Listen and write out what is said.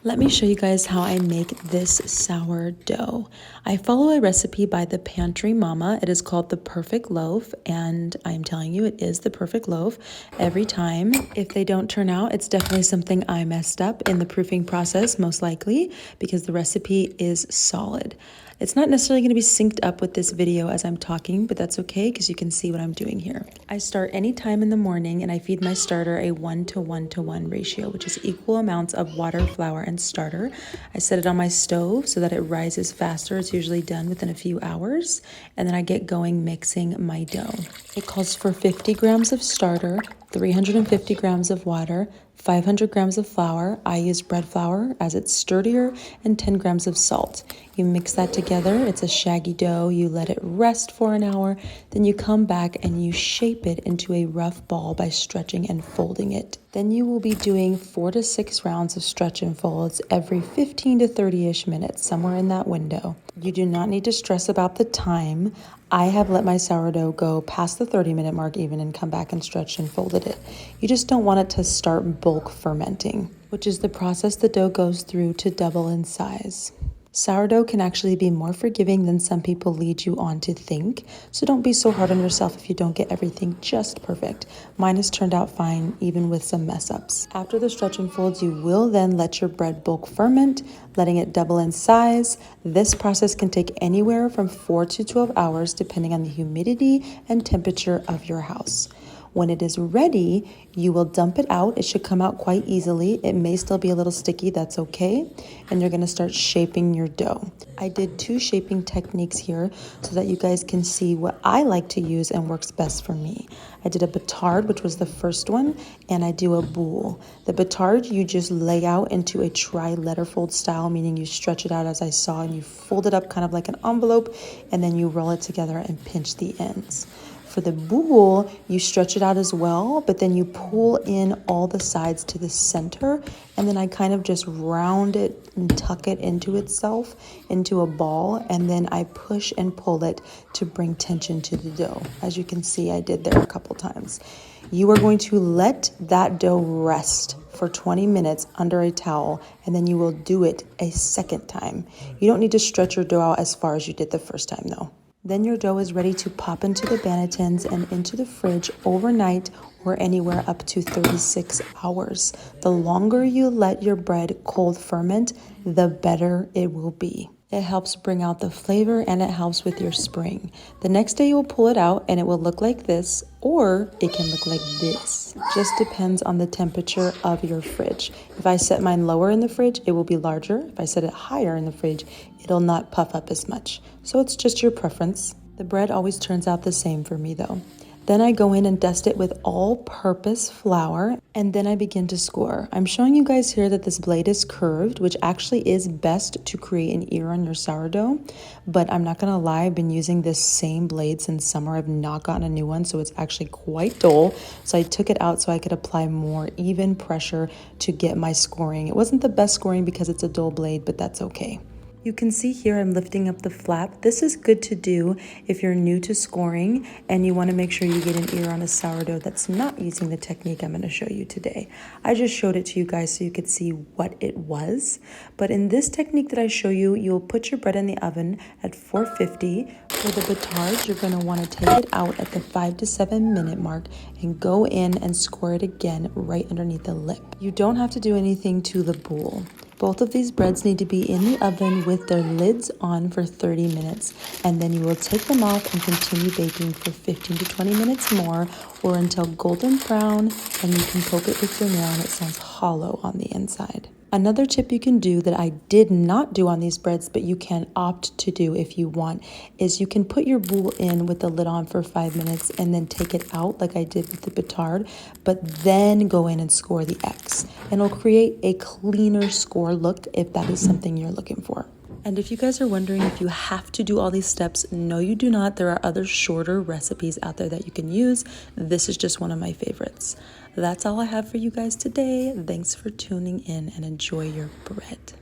Let me show you guys how I make this sourdough. I follow a recipe by the Pantry Mama. It is called the perfect loaf, and I'm telling you, it is the perfect loaf every time. If they don't turn out, it's definitely something I messed up in the proofing process, most likely, because the recipe is solid. It's not necessarily going to be synced up with this video as I'm talking, but that's okay because you can see what I'm doing here. I start any time in the morning and I feed my starter a 1:1:1 ratio, which is equal amounts of water, flour, and starter. I set it on my stove so that it rises faster. It's usually done within a few hours. And then I get going mixing my dough. It calls for 50 grams of starter, 350 grams of water, 500 grams of flour. I use bread flour as it's sturdier, and 10 grams of salt. You mix that together. It's a shaggy dough. You let it rest for an hour. Then you come back and you shape it into a rough ball by stretching and folding it. Then you will be doing 4 to 6 rounds of stretch and folds every 15 to 30-ish minutes, somewhere in that window. You do not need to stress about the time. I have let my sourdough go past the 30-minute mark even and come back and stretched and folded it. You just don't want it to start bulk fermenting, which is the process the dough goes through to double in size. Sourdough can actually be more forgiving than some people lead you on to think, so don't be so hard on yourself if you don't get everything just perfect. Mine has turned out fine, even with some mess ups. After the stretch and folds, you will then let your bread bulk ferment, letting it double in size. This process can take anywhere from 4 to 12 hours, depending on the humidity and temperature of your house. When it is ready, you will dump it out. It should come out quite easily. It may still be a little sticky, that's okay. And you're gonna start shaping your dough. I did 2 shaping techniques here so that you guys can see what I like to use and works best for me. I did a batard, which was the first one, and I do a boule. The batard, you just lay out into a tri-letterfold style, meaning you stretch it out as I saw, and you fold it up kind of like an envelope, and then you roll it together and pinch the ends. For the boule, you stretch it out as well, but then you pull in all the sides to the center, and then I kind of just round it and tuck it into itself, into a ball, and then I push and pull it to bring tension to the dough. As you can see, I did there a couple times. You are going to let that dough rest for 20 minutes under a towel, and then you will do it a second time. You don't need to stretch your dough out as far as you did the first time though. Then your dough is ready to pop into the bannetons and into the fridge overnight or anywhere up to 36 hours. The longer you let your bread cold ferment, the better it will be. It helps bring out the flavor and it helps with your spring. The next day you will pull it out and it will look like this, or it can look like this. Just depends on the temperature of your fridge. If I set mine lower in the fridge, it will be larger. If I set it higher in the fridge, it'll not puff up as much. So it's just your preference. The bread always turns out the same for me though. Then I go in and dust it with all-purpose flour, and then I begin to score. I'm showing you guys here that this blade is curved, which actually is best to create an ear on your sourdough, but I'm not gonna lie, I've been using this same blade since summer. I've not gotten a new one, so it's actually quite dull. So I took it out so I could apply more even pressure to get my scoring. It wasn't the best scoring because it's a dull blade, but that's okay. You can see here I'm lifting up the flap. This is good to do if you're new to scoring and you want to make sure you get an ear on a sourdough that's not using the technique I'm going to show you today. I just showed it to you guys so you could see what it was. But in this technique that I show you, you'll put your bread in the oven at 450. For the batard, you're going to want to take it out at the 5 to 7 minute mark and go in and score it again right underneath the lip. You don't have to do anything to the boule. Both of these breads need to be in the oven with their lids on for 30 minutes, and then you will take them off and continue baking for 15 to 20 minutes more or until golden brown, and you can poke it with your nail and it sounds hollow on the inside. Another tip you can do that I did not do on these breads, but you can opt to do if you want, is you can put your boule in with the lid on for 5 minutes and then take it out like I did with the batard, but then go in and score the X. And it'll create a cleaner score look if that is something you're looking for. And if you guys are wondering if you have to do all these steps, no, you do not. There are other shorter recipes out there that you can use. This is just one of my favorites. That's all I have for you guys today. Thanks for tuning in and enjoy your bread.